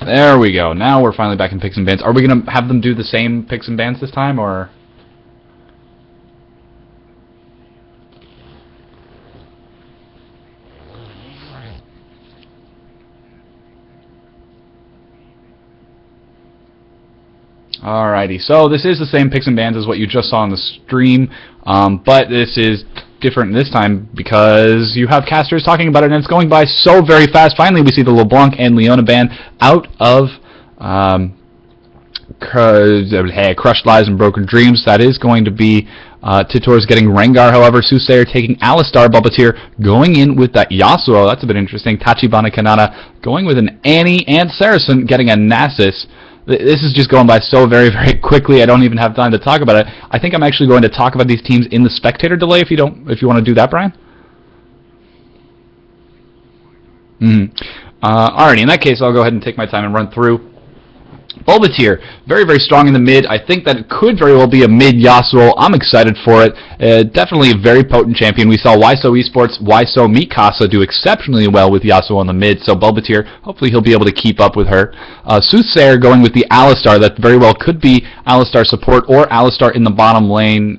There we go. Now we're finally back in picks and bans. Are we going to have them do the same picks and bans this time, or... Alrighty, so this is the same picks and bans as what you just saw on the stream, but this is different this time because you have casters talking about it, and it's going by so very fast. Finally, we see the LeBlanc and Leona ban out of Crushed Lies and Broken Dreams. That is going to be Titor's getting Rengar, however, Soothsayer taking Alistar, Bulbapeer going in with that Yasuo. That's a bit interesting. Tachibana Kanata going with an Annie, and Saracen getting a Nasus. This is just going by so very, very quickly. I don't even have time to talk about it. I think I'm actually going to talk about these teams in the spectator delay. If you want to do that, Brian. Alrighty, in that case, I'll go ahead and take my time and run through. Bulbapeer, very, very strong in the mid. I think that it could very well be a mid Yasuo. I'm excited for it. Definitely a very potent champion. We saw YSO Esports, YSO Mikasa do exceptionally well with Yasuo on the mid, so Bulbapeer, hopefully he'll be able to keep up with her. Soothsayer going with the Alistar. That very well could be Alistar support or Alistar in the bottom lane.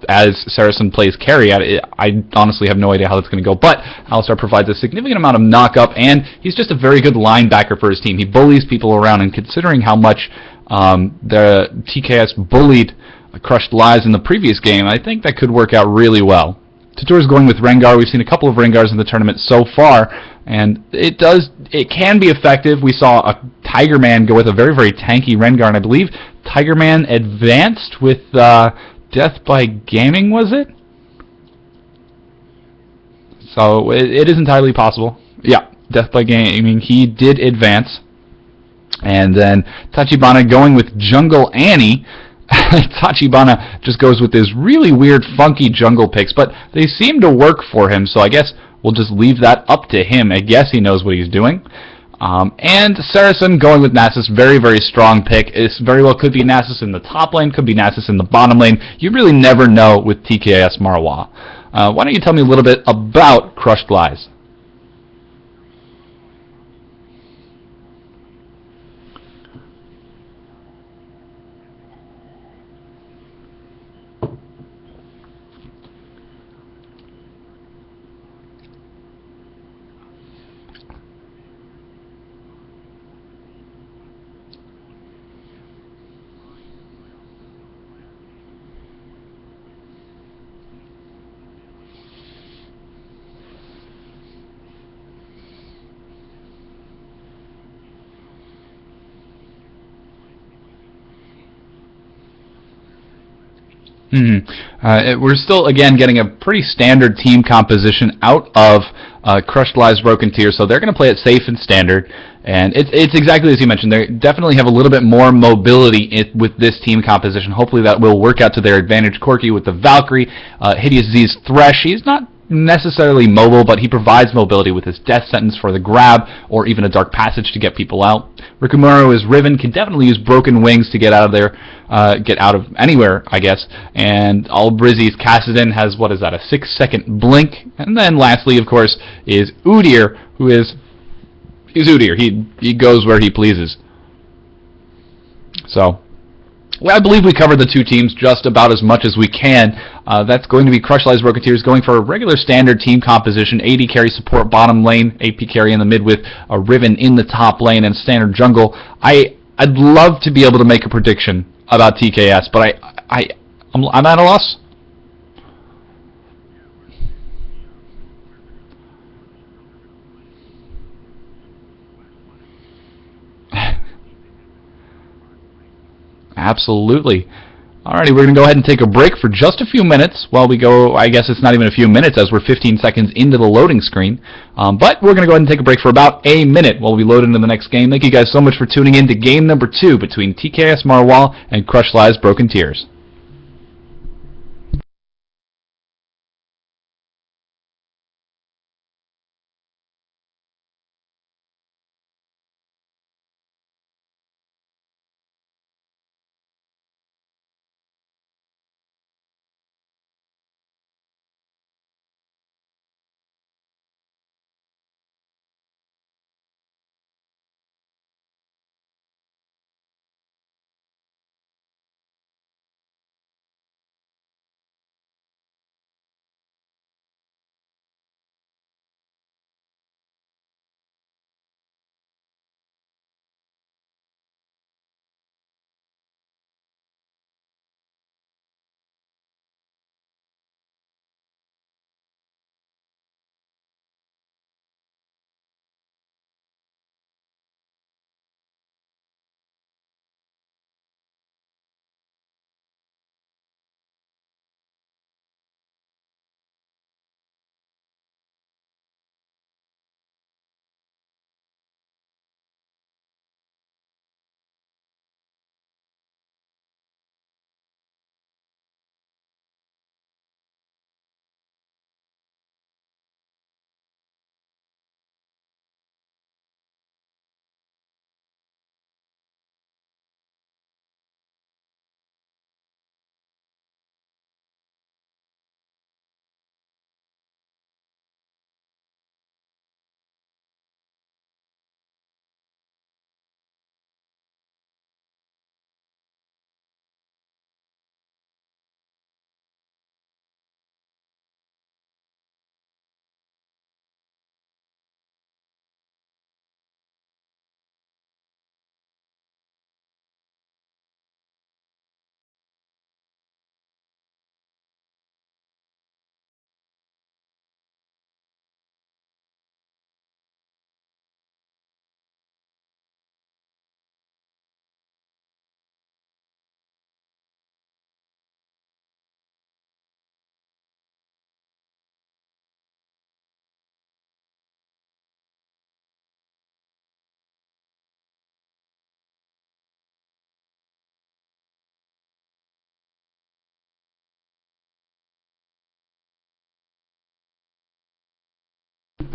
As Saracen plays carry, I honestly have no idea how that's going to go, but Alistar provides a significant amount of knock-up, and he's just a very good linebacker for his team. He bullies people around, and considering how much the TKS bullied Crushed Lies in the previous game, I think that could work out really well. Titor's going with Rengar. We've seen a couple of Rengars in the tournament so far, and it can be effective. We saw a Tiger Man go with a very, very tanky Rengar, and I believe Tiger Man advanced with... Death by Gaming, was it? So it is entirely possible. Yeah, Death by Gaming. He did advance. And then Tachibana going with Jungle Annie. Tachibana just goes with his really weird, funky jungle picks, but they seem to work for him, so I guess we'll just leave that up to him. I guess he knows what he's doing. And Saracen going with Nasus, very, very strong pick. It very well could be Nasus in the top lane, could be Nasus in the bottom lane. You really never know with TKS Marois. Why don't you tell me a little bit about Crushed Lies? We're still, again, getting a pretty standard team composition out of Crushed Lies Broken Tears, so they're going to play it safe and standard. And it's exactly as you mentioned. They definitely have a little bit more mobility with this team composition. Hopefully that will work out to their advantage. Corki with the Valkyrie, Hideous Z's Thresh. He's not necessarily mobile, but he provides mobility with his Death Sentence for the grab, or even a Dark Passage to get people out. Rikumaru is Riven, can definitely use Broken Wings to get out of there, get out of anywhere, I guess. And Albrizi's Kassadin has, what is that, a 6-second blink. And then lastly, of course, is Udyr, who is... He's Udyr. He goes where he pleases. So... well, I believe we covered the two teams just about as much as we can. That's going to be Crushed Lies Broken Tears going for a regular standard team composition. AD carry support bottom lane, AP carry in the mid with a Riven in the top lane, and standard jungle. I'd love to be able to make a prediction about TKS, but I'm at a loss. Absolutely. Alrighty, we're going to go ahead and take a break for just a few minutes while we go. I guess it's not even a few minutes as we're 15 seconds into the loading screen. But we're going to go ahead and take a break for about a minute while we load into the next game. Thank you guys so much for tuning in to game number 2 between TKS Marois and Crushed Lies Broken Tears.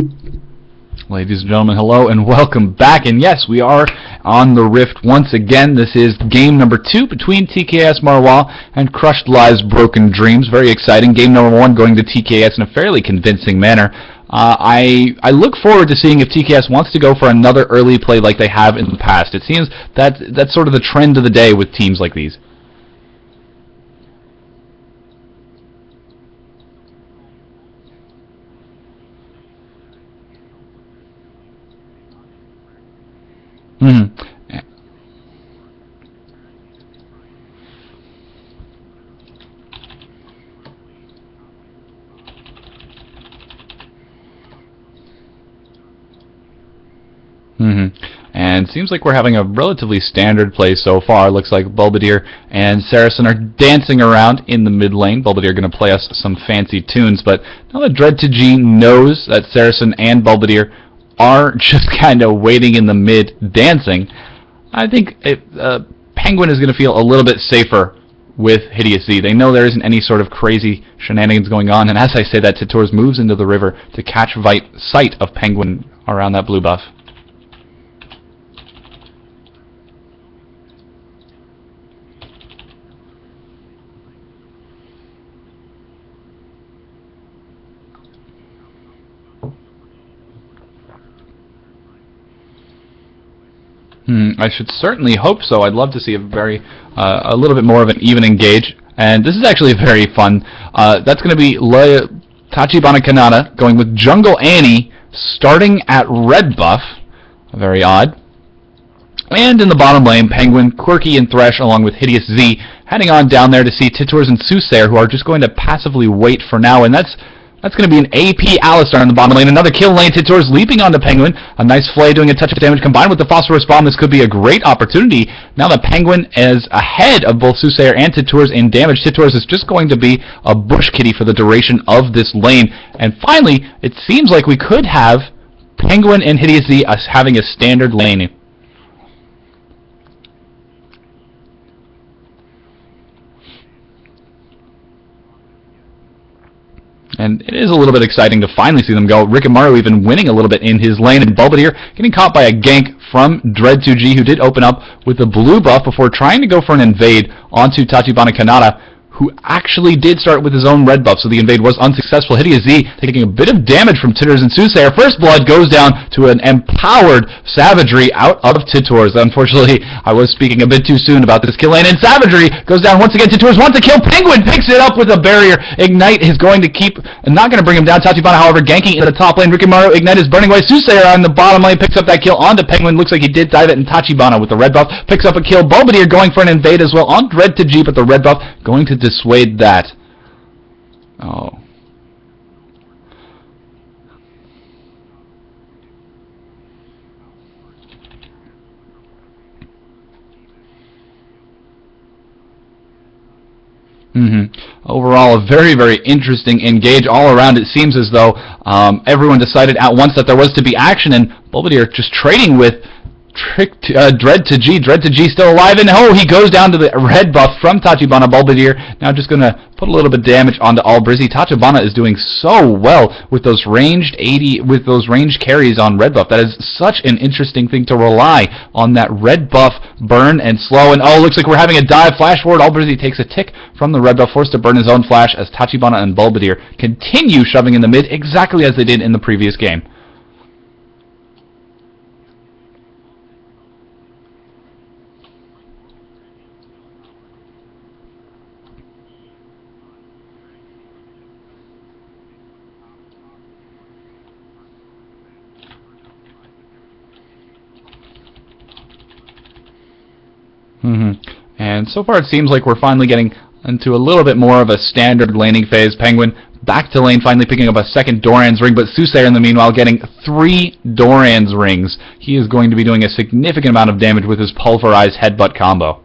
Ladies and gentlemen, hello and welcome back. And yes, we are on the Rift once again. This is game number 2 between TKS Marois and Crushed Lies Broken Dreams. Very exciting. Game number 1 going to TKS in a fairly convincing manner. I look forward to seeing if TKS wants to go for another early play like they have in the past. It seems that's sort of the trend of the day with teams like these. And seems like we're having a relatively standard play so far. Looks like Bulbadir and Saracen are dancing around in the mid lane. Bulbadir going to play us some fancy tunes, but now that Dread2G knows that Saracen and Bulbadir are just kind of waiting in the mid dancing, I think Penguin is going to feel a little bit safer with Hideous Z. They know there isn't any sort of crazy shenanigans going on, and as I say that, Titours moves into the river to catch sight of Penguin around that blue buff. I should certainly hope so. I'd love to see a little bit more of an even engage. And this is actually very fun. That's going to be Tachibana Kanata going with Jungle Annie starting at red buff. Very odd. And in the bottom lane, Penguin, Quirky, and Thresh along with Hideous Z heading on down there to see Titours and Soothsayer, who are just going to passively wait for now. And that's going to be an AP Alistar in the bottom lane. Another kill lane. Titours leaping onto Penguin. A nice flay doing a touch of damage combined with the Phosphorus Bomb. This could be a great opportunity. Now that Penguin is ahead of both Soothsayer and Titours in damage, Titours is just going to be a bush kitty for the duration of this lane. And finally, it seems like we could have Penguin and Hideous Z having a standard lane. And it is a little bit exciting to finally see them go. Rikimaru even winning a little bit in his lane, and Bulbadir getting caught by a gank from Dread2G, who did open up with the blue buff before trying to go for an invade onto Tachibana Kanata, who actually did start with his own red buff, so the invade was unsuccessful. Hideous Z taking a bit of damage from Titours and Soothsayer. First blood goes down to an empowered Savagery out of Titours. Unfortunately, I was speaking a bit too soon about this kill lane, and Savagery goes down once again. Titours wants to kill Penguin, picks it up with a barrier. Ignite is going to keep, not going to bring him down. Tachibana, however, ganking in the top lane. Rikimaru, Ignite is burning away. Soothsayer on the bottom lane picks up that kill onto Penguin. Looks like he did dive it, and Tachibana with the red buff picks up a kill. Bulbadir going for an invade as well on Dread2G, but the red buff going to dissuade that. Oh. Overall, a very, very interesting engage all around. It seems as though everyone decided at once that there was to be action, and Bulbadir just trading with Dread2G. Dread2G still alive, and he goes down to the red buff from Tachibana. Bulbadir now just going to put a little bit of damage onto Albrizzy. Tachibana is doing so well with those ranged carries on red buff. That is such an interesting thing to rely on, that red buff burn and slow. And looks like we're having a dive flash forward. Albrizzy takes a tick from the red buff, forced to burn his own flash as Tachibana and Bulbadir continue shoving in the mid exactly as they did in the previous game. And so far it seems like we're finally getting into a little bit more of a standard laning phase. Penguin back to lane, finally picking up a second Doran's ring, but Soothsayer in the meanwhile getting 3 Doran's rings. He is going to be doing a significant amount of damage with his pulverized headbutt combo.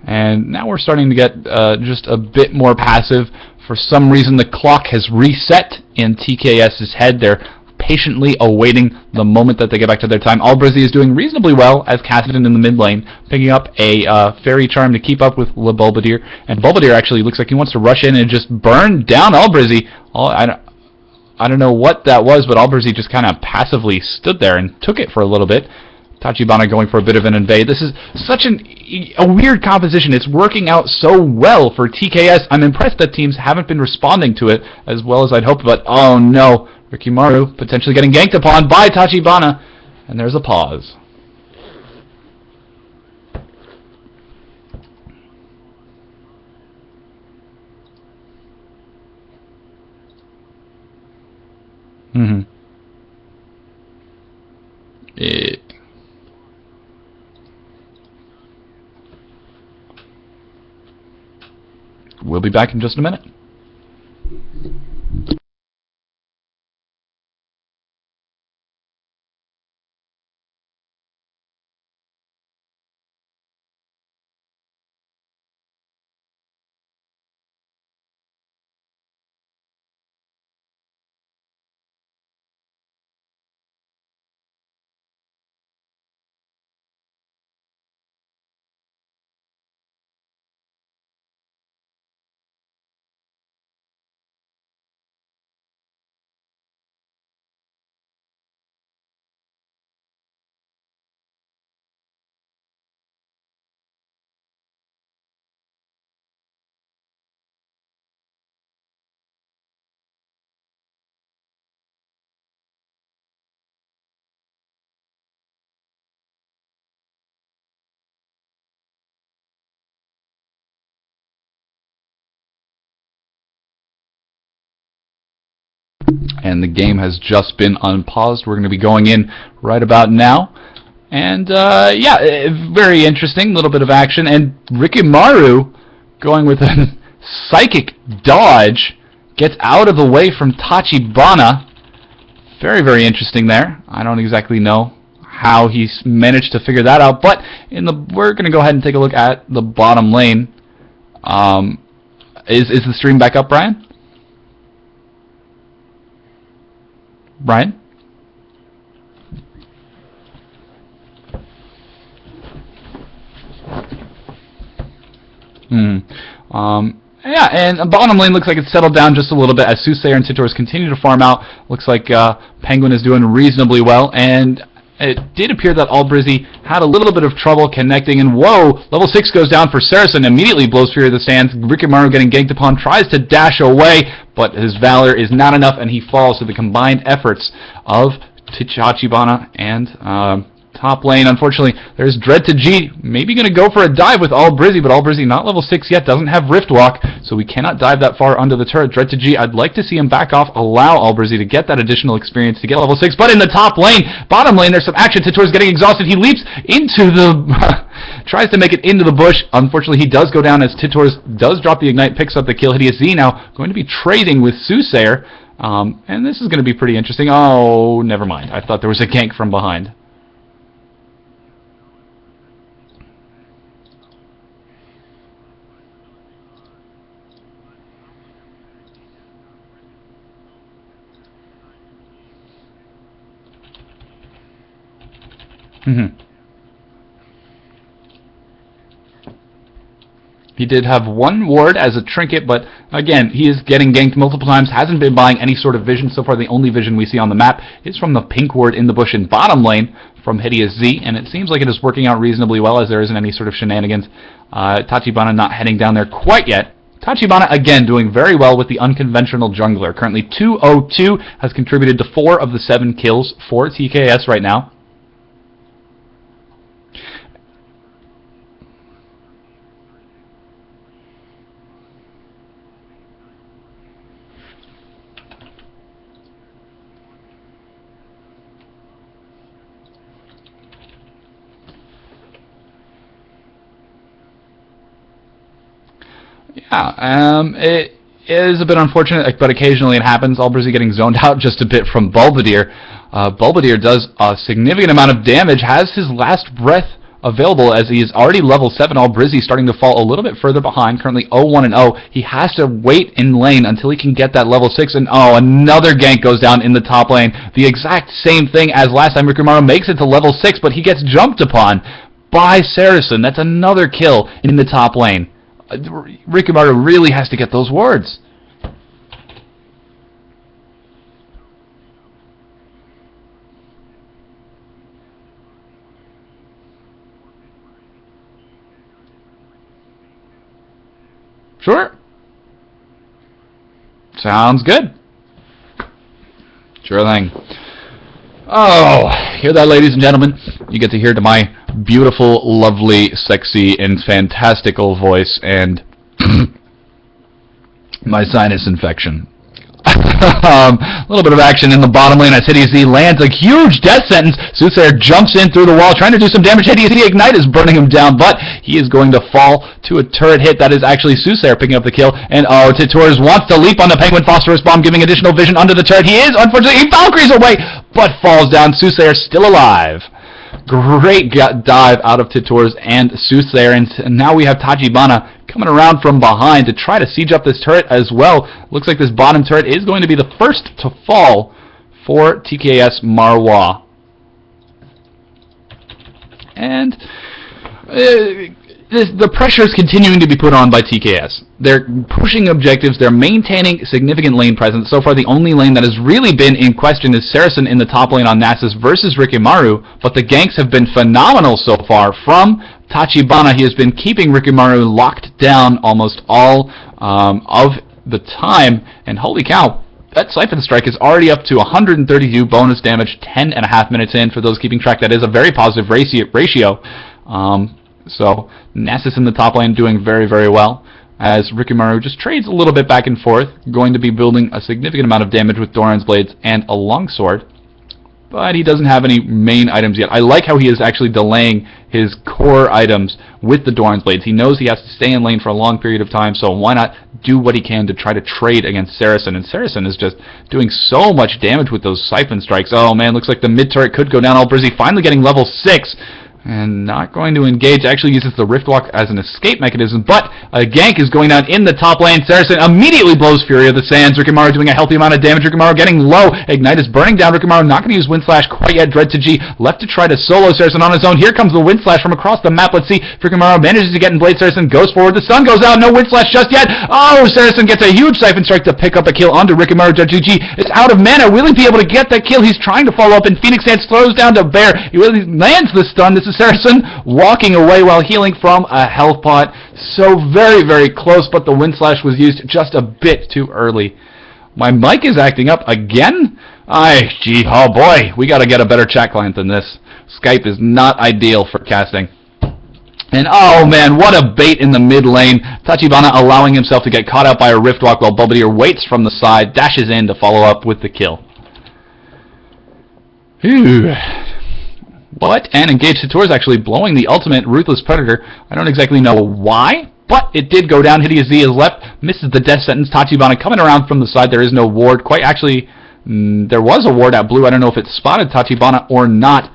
And now we're starting to get just a bit more passive For some reason, the clock has reset in TKS's head. They're patiently awaiting the moment that they get back to their time. Albrizzy is doing reasonably well as Cassidy in the mid lane, picking up a Fairy Charm to keep up with Le Bulbadier. And Bulbadier actually looks like he wants to rush in and just burn down Albrizzy. I don't know what that was, but Albrizzy just kind of passively stood there and took it for a little bit. Tachibana going for a bit of an invade. This is such a weird composition. It's working out so well for TKS. I'm impressed that teams haven't been responding to it as well as I'd hoped, but oh no. Rikimaru potentially getting ganked upon by Tachibana, and there's a pause. We'll be back in just a minute. And the game has just been unpaused. We're going to be going in right about now. And yeah, very interesting, little bit of action. And Rikimaru going with a psychic dodge, gets out of the way from Tachibana. Very, very interesting there. I don't exactly know how he's managed to figure that out, but we're going to go ahead and take a look at the bottom lane. Is the stream back up, Brian? Brian? Yeah, and bottom lane looks like it's settled down just a little bit as Soothsayer and Titors continue to farm out. Looks like Penguin is doing reasonably well, and it did appear that Albrizzy had a little bit of trouble connecting, and whoa, level 6 goes down for Saracen, immediately blows Fury of the Sands. Rikimaru getting ganked upon, tries to dash away, but his Valor is not enough, and he falls to the combined efforts of Tachibana and top lane. Unfortunately, there's Dread to G, maybe going to go for a dive with Albrizzy, but Albrizzy not level 6 yet, doesn't have Rift Walk, so we cannot dive that far under the turret. Dread to G, I'd like to see him back off, allow Albrizzy to get that additional experience to get level 6, but in the top lane, bottom lane, there's some action. Titors getting exhausted, he leaps into the... tries to make it into the bush. Unfortunately, he does go down as Titors does drop the Ignite, picks up the kill. Hideous Z now going to be trading with Soothsayer, and this is going to be pretty interesting. Oh, never mind. I thought there was a gank from behind. He did have one ward as a trinket, but again, he is getting ganked multiple times, hasn't been buying any sort of vision. So far, the only vision we see on the map is from the pink ward in the bush in bottom lane from Hideous Z, and it seems like it is working out reasonably well as there isn't any sort of shenanigans. Tachibana not heading down there quite yet. Tachibana, again, doing very well with the unconventional jungler. Currently 202, has contributed to 4 of the 7 kills for TKS right now. Yeah, it is a bit unfortunate, but occasionally it happens. Albrizzy getting zoned out just a bit from Bulbadier. Bulbadier does a significant amount of damage, has his last breath available as he is already level 7. Brizzy starting to fall a little bit further behind, currently 0-1-0. He has to wait in lane until he can get that level 6, and another gank goes down in the top lane. The exact same thing as last time. Rikimaru makes it to level 6, but he gets jumped upon by Saracen. That's another kill in the top lane. Rikimaru really has to get those wards. Sure. Sounds good. Sure thing. Oh, hear that, ladies and gentlemen? You get to hear to my beautiful, lovely, sexy, and fantastical voice and my sinus infection. A little bit of action in the bottom lane as Hideous lands a huge death sentence. Soothsayer jumps in through the wall, trying to do some damage. Hideous Ignite is burning him down, but he is going to fall to a turret hit. That is actually Soothsayer picking up the kill. And Titours wants to leap on the Penguin Phosphorus Bomb, giving additional vision under the turret. He is, unfortunately, he Valkyries away, but falls down. Soothsayer still alive. Great dive out of Titours and Soothsayer, and now we have Tachibana coming around from behind to try to siege up this turret as well. Looks like this bottom turret is going to be the first to fall for TKS Marois. And the pressure is continuing to be put on by TKS. They're pushing objectives, they're maintaining significant lane presence. So far the only lane that has really been in question is Saracen in the top lane on Nasus versus Rikimaru, but the ganks have been phenomenal so far from Tachibana. He has been keeping Rikimaru locked down almost all of the time, and holy cow, that Siphon Strike is already up to 132 bonus damage, 10.5 minutes in. For those keeping track, that is a very positive ratio. So Nasus in the top lane doing very, very well, as Rikimaru just trades a little bit back and forth, going to be building a significant amount of damage with Doran's Blades and a longsword. But he doesn't have any main items yet. I like how he is actually delaying his core items with the Doran's Blades. He knows he has to stay in lane for a long period of time, so why not do what he can to try to trade against Saracen? And Saracen is just doing so much damage with those Siphon Strikes. Oh man, looks like the mid turret could go down. Brizzy finally getting level 6. And not going to engage, actually uses the Riftwalk as an escape mechanism, but a gank is going down in the top lane. Saracen immediately blows Fury of the Sands. Rikimaru doing a healthy amount of damage. Rikimaru getting low. Ignite is burning down Rikimaru, not going to use Wind Slash quite yet. Dread to G, left to try to solo Saracen on his own. Here comes the Wind Slash from across the map. Let's see if Rikimaru manages to get in Blade. Saracen goes forward. The sun goes out. No Wind Slash just yet. Oh, Saracen gets a huge Siphon Strike to pick up a kill onto Rikimaru. Dread to G is out of mana. Will he be able to get that kill? He's trying to follow up, and Phoenix Dance throws down to Bear. He really lands the stun. This is Saracen walking away while healing from a health pot. So very, very close, but the Wind Slash was used just a bit too early. My mic is acting up again? Gee, oh boy, we gotta get a better chat client than this. Skype is not ideal for casting. And oh man, what a bait in the mid lane. Tachibana allowing himself to get caught out by a Riftwalk while Bubbledier waits from the side, dashes in to follow up with the kill. Phew. What? And engage Titours actually blowing the ultimate Ruthless Predator. I don't exactly know why, but it did go down. Hideous Z is left, misses the death sentence. Tachibana coming around from the side. There is no ward. Quite actually, there was a ward at blue. I don't know if it spotted Tachibana or not,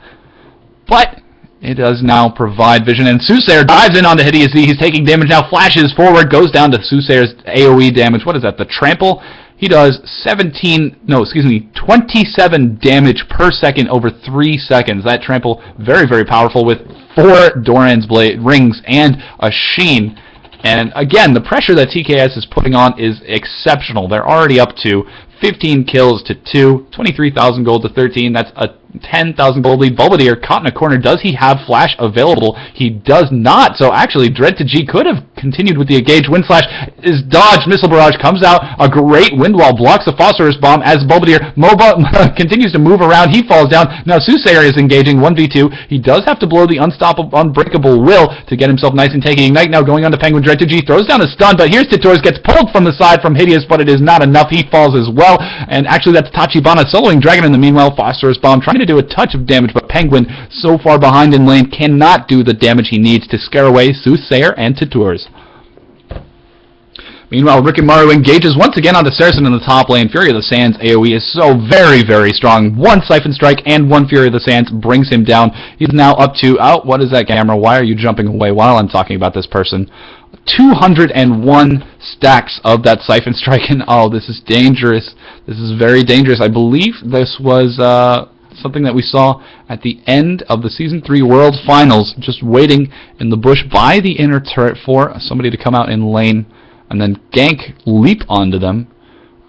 but it does now provide vision. And Soothsayer dives in onto Hideous Z. He's taking damage now. Flashes forward, goes down to Soothsayer's AoE damage. What is that? The trample? He does 27 damage per second over 3 seconds. That trample, very, very powerful with 4 Doran's Blade rings and a Sheen. And again, the pressure that TKS is putting on is exceptional. They're already up to 15 kills to 2, 23,000 gold to 13. That's a 10,000 gold lead. Bubbledier caught in a corner. Does he have Flash available? He does not. So actually, Dread to G could have continued with the engage. Wind Slash is dodged. Missile Barrage comes out. A great wind wall blocks the Phosphorus Bomb as Bubbledier continues to move around. He falls down. Now Soothsayer is engaging 1v2. He does have to blow the Unbreakable Will to get himself nice and taking Ignite. Now going on to Penguin. Dread to G throws down a stun, but here's Titours, gets pulled from the side from Hideous, but it is not enough. He falls as well. And actually that's Tachibana soloing Dragon in the meanwhile. Phosphorus Bomb trying to do a touch of damage, but Penguin, so far behind in lane, cannot do the damage he needs to scare away Soothsayer and Titours. Meanwhile, Rick and Maru engages once again onto Saracen in the top lane. Fury of the Sands AoE is so very, very strong. One Siphon Strike and one Fury of the Sands brings him down. He's now up to, oh, what is that, camera? Why are you jumping away while I'm talking about this person? 201 stacks of that Siphon Strike, and oh, this is dangerous. This is very dangerous. I believe this was something that we saw at the end of the Season 3 World Finals, just waiting in the bush by the inner turret for somebody to come out in lane and then gank, leap onto them.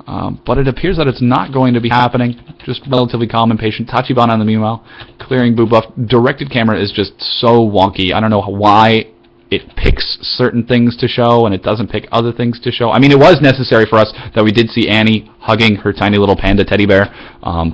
But it appears that it's not going to be happening. Just relatively calm and patient. Tachibana in the meanwhile, clearing boot buff. Directed camera is just so wonky. I don't know why it picks certain things to show and it doesn't pick other things to show. I mean, it was necessary for us that we did see Annie hugging her tiny little panda teddy bear,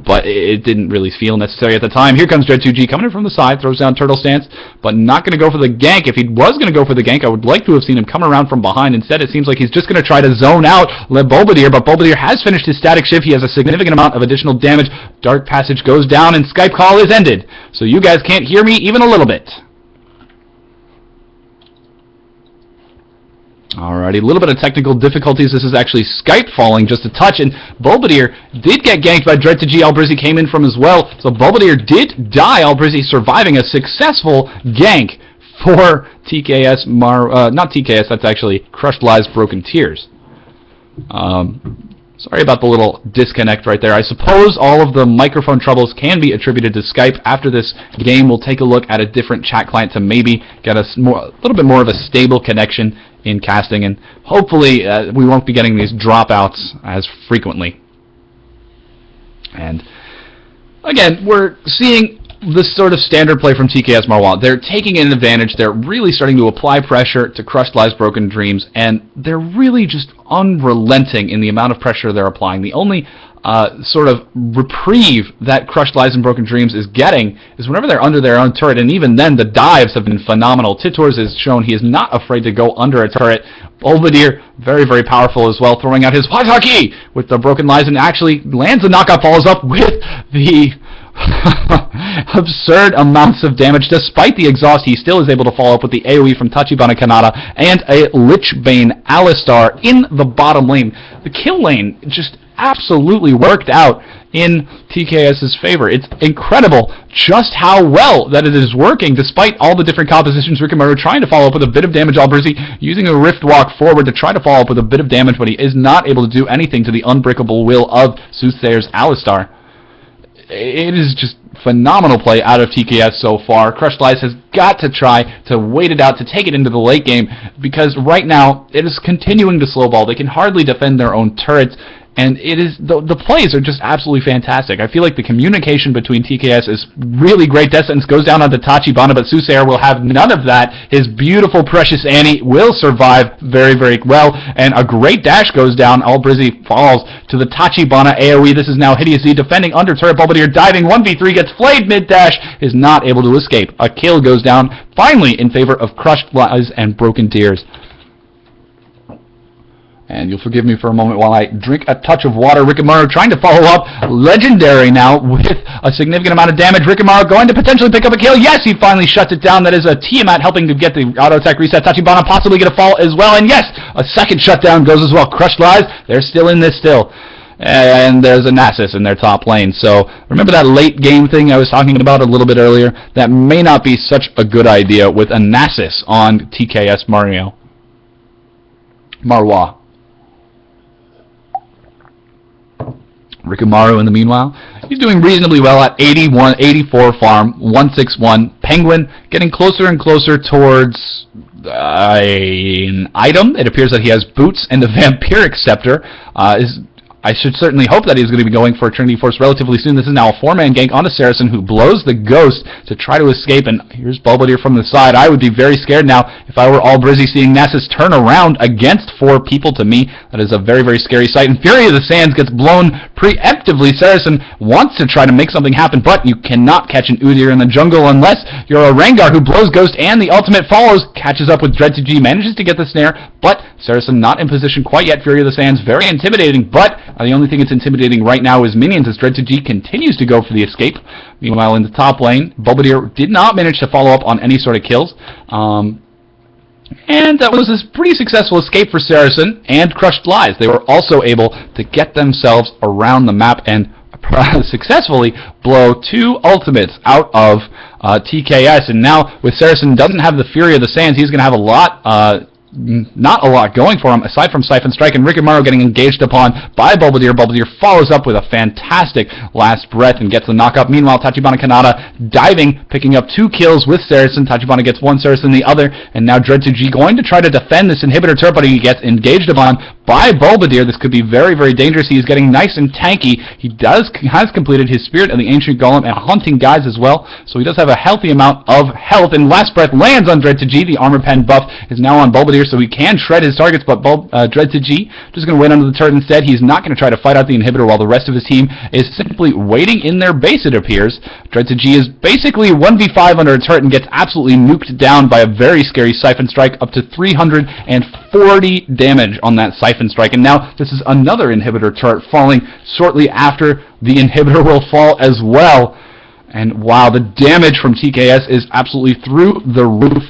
but it didn't really feel necessary at the time. Here comes Dread2G coming in from the side, throws down turtle stance, but not going to go for the gank. If he was going to go for the gank, I would like to have seen him come around from behind. Instead, it seems like he's just going to try to zone out Bulbadir, but Bulbadir has finished his static shift. He has a significant amount of additional damage. Dark Passage goes down, and Skype call is ended. So you guys can't hear me even a little bit. Alrighty, a little bit of technical difficulties. This is actually Skype falling just a touch, and Bulbadir did get ganked by Dread2G. Albrizzy came in from as well, so Bulbadir did die. Albrizzy surviving a successful gank for TKS, not TKS, that's actually CrushedLiesBrokenTears. Sorry about the little disconnect right there. I suppose all of the microphone troubles can be attributed to Skype. After this game, we'll take a look at a different chat client to maybe get us a little bit more of a stable connection in casting, and hopefully we won't be getting these dropouts as frequently. And again, we're seeing this sort of standard play from TKS Marois. They're taking an advantage. They're really starting to apply pressure to Crushed Lies Broken Dreams, and they're really just unrelenting in the amount of pressure they're applying. The only sort of reprieve that Crushed Lies and Broken Dreams is getting is whenever they're under their own turret, and even then the dives have been phenomenal. Titors has shown he is not afraid to go under a turret. Bulbadir, very, very powerful as well, throwing out his Wataki with the Broken Lies, and actually lands the knockout, follows up with the absurd amounts of damage. Despite the exhaust, he still is able to follow up with the AoE from Tachibana Kanata and a Lichbane Alistar in the bottom lane. The kill lane just absolutely worked out in TKS's favor. It's incredible just how well that it is working, despite all the different compositions. Rick and Maru trying to follow up with a bit of damage. Albrizzy using a Rift Walk forward to try to follow up with a bit of damage, but he is not able to do anything to the unbreakable will of Soothsayer's Alistar. It is just phenomenal play out of TKS so far. Crushed Lies has got to try to wait it out, to take it into the late game, because right now it is continuing to slow ball. They can hardly defend their own turrets, and it is the plays are just absolutely fantastic. I feel like the communication between TKS is really great. Descent goes down onto Tachibana, but Soothsayer will have none of that. His beautiful, precious Annie will survive very, very well, and a great dash goes down. Albrizzy falls to the Tachibana AoE. This is now Hideous Z defending under turret. Bulbadir diving 1v3, gets flayed mid-dash, is not able to escape. A kill goes down, finally in favor of Crushed Lies and Broken Tears. And you'll forgive me for a moment while I drink a touch of water. Rick and Maru trying to follow up. Legendary now with a significant amount of damage. Rick and Maru going to potentially pick up a kill. Yes, he finally shuts it down. That is a Tiamat helping to get the auto attack reset. Tachibana possibly get a fall as well. And yes, a second shutdown goes as well. Crushed Lies, they're still in this still. And there's a Nasus in their top lane. So remember that late game thing I was talking about a little bit earlier? That may not be such a good idea with a Nasus on TKS Marois. Rick and Maru in the meanwhile, he's doing reasonably well at 84 farm, 161. Penguin getting closer and closer towards an item. It appears that he has boots and the Vampiric Scepter. I should certainly hope that he's going to be going for Trinity Force relatively soon. This is now a 4-man gank onto Saracen, who blows the Ghost to try to escape, and here's Bulbadir from the side. I would be very scared now if I were Albrizzy seeing Nasus turn around against 4 people. To me, that is a very, very scary sight. And Fury of the Sands gets blown preemptively. Saracen wants to try to make something happen, but you cannot catch an Udyr in the jungle unless you're a Rengar who blows Ghost, and the ultimate follows, catches up with Dread2G, manages to get the snare, but Saracen not in position quite yet. Fury of the Sands, very intimidating, but the only thing that's intimidating right now is minions, as Dread2G continues to go for the escape. Meanwhile, in the top lane, Bulbadir did not manage to follow up on any sort of kills. And that was a pretty successful escape for Saracen and Crushed Lies. They were also able to get themselves around the map and successfully blow 2 ultimates out of TKS. And now, with Saracen doesn't have the Fury of the Sands, he's going to have a lot not a lot going for him, aside from Siphon Strike and Rickamaru getting engaged upon by Bulbadeer. Bulbadeer follows up with a fantastic last breath and gets the knockup. Meanwhile, Tachibana Kanata diving, picking up 2 kills with Saracen. Tachibana gets 1, Saracen the other, and now Dread2G going to try to defend this inhibitor turret, but he gets engaged upon by Bulbadeer. This could be very, very dangerous. He is getting nice and tanky. He has completed his Spirit of the Ancient Golem and Hunting Guys as well, so he does have a healthy amount of health, and Last Breath lands on Dread2G. The Armor Pen buff is now on Bulbadeer, so he can shred his targets, but Dread2G just going to wait under the turret instead. He's not going to try to fight out the inhibitor while the rest of his team is simply waiting in their base, it appears. Dread2G is basically 1v5 under a turret and gets absolutely nuked down by a very scary Siphon Strike, up to 340 damage on that Siphon Strike. And now this is another inhibitor turret falling shortly after the inhibitor will fall as well. And wow, the damage from TKS is absolutely through the roof.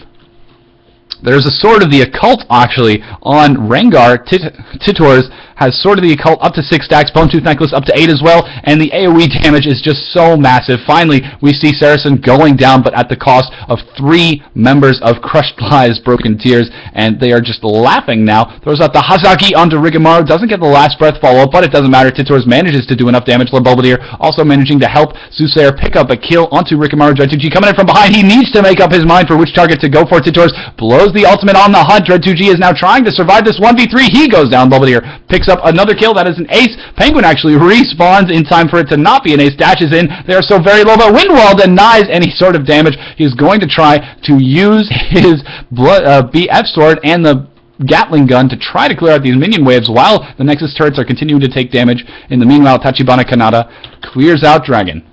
There's a Sword of the Occult, actually, on Rengar. Titors has Sword of the Occult up to 6 stacks, Bone Tooth Necklace up to 8 as well, and the AoE damage is just so massive. Finally, we see Saracen going down, but at the cost of 3 members of CrushedLiesBrokenTears, and they are just laughing now. Throws out the Hazaki onto Rickamaru, doesn't get the Last Breath follow-up, but it doesn't matter. Titors manages to do enough damage. Bulbadeer also managing to help Soothsayer pick up a kill onto Rickamaru. Dread2G coming in from behind. He needs to make up his mind for which target to go for. Titors blows the ultimate on the hunt. Dread2G is now trying to survive this 1v3. He goes down. Bulbadeer picks up another kill. That is an ace. Penguin actually respawns in time for it to not be an ace. Dashes in. They are so very low, but Windwall denies any sort of damage. He's going to try to use his BF sword and the Gatling gun to try to clear out these minion waves while the Nexus turrets are continuing to take damage. In the meanwhile, Tachibana Kanata clears out Dragon.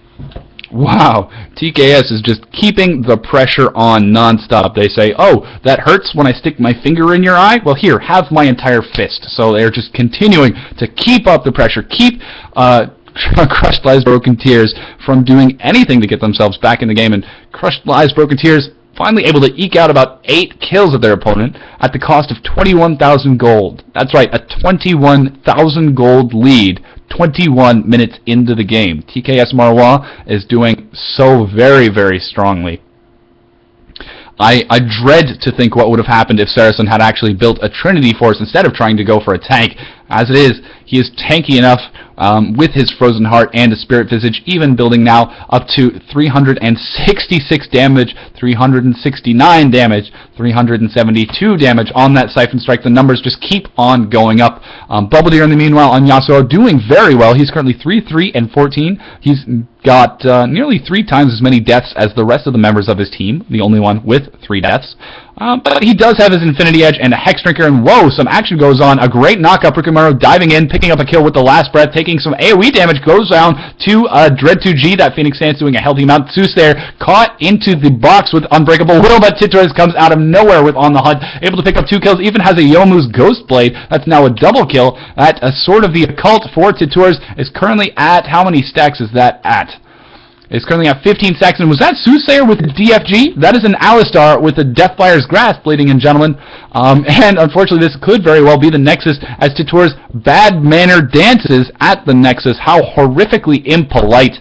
Wow, TKS is just keeping the pressure on non-stop. They say, oh, that hurts when I stick my finger in your eye? Well, here, have my entire fist. So they're just continuing to keep up the pressure, keep CrushedLiesBrokenTears from doing anything to get themselves back in the game. And CrushedLiesBrokenTears finally able to eke out about 8 kills of their opponent at the cost of 21,000 gold. That's right, a 21,000 gold lead 21 minutes into the game. TKS Marois is doing so very, very strongly. I dread to think what would have happened if Saracen had actually built a Trinity Force instead of trying to go for a tank. As it is, he is tanky enough with his Frozen Heart and a Spirit Visage, even building now up to 366 damage, 369 damage, 372 damage on that Siphon Strike. The numbers just keep on going up. Bulbadeer, in the meanwhile, on Yasuo, doing very well. He's currently 3-3 and 14. He's got nearly 3 times as many deaths as the rest of the members of his team, the only one with 3 deaths. But he does have his Infinity Edge and a Hex Drinker, and whoa, some action goes on. A great knockup. Rickamaru diving in, picking up a kill with the Last Breath, taking some AoE damage, goes down to Dread2G. That Phoenix Stance doing a healthy amount. Soothsayer caught into the box with Unbreakable Will, but Titors comes out of nowhere with On the Hunt, able to pick up 2 kills, even has a Yomu's Ghost Blade. That's now a double kill. At a Sword of the Occult for Titors is currently at, how many stacks is that at? It's currently at 15 stacks, and was that Soothsayer with the DFG? That is an Alistar with the Deathfire's Grasp, ladies and gentlemen. And unfortunately, this could very well be the Nexus, as Titors bad manner dances at the Nexus. How horrifically impolite.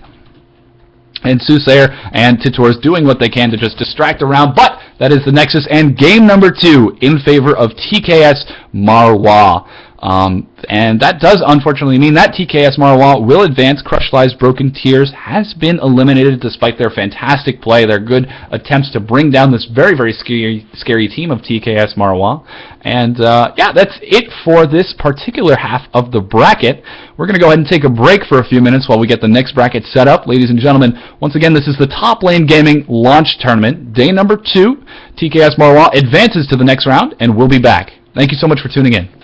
And Soothsayer and Titors doing what they can to just distract around, but that is the Nexus, and game number 2 in favor of TKS Marois. And that does unfortunately mean that TKS Marois will advance. CrushedLiesBrokenTears has been eliminated despite their fantastic play, their good attempts to bring down this very, very scary team of TKS Marois. And yeah, that's it for this particular half of the bracket. We're going to go ahead and take a break for a few minutes while we get the next bracket set up. Ladies and gentlemen, once again, this is the Top Lane Gaming Launch Tournament. Day number 2, TKS Marois advances to the next round, and we'll be back. Thank you so much for tuning in.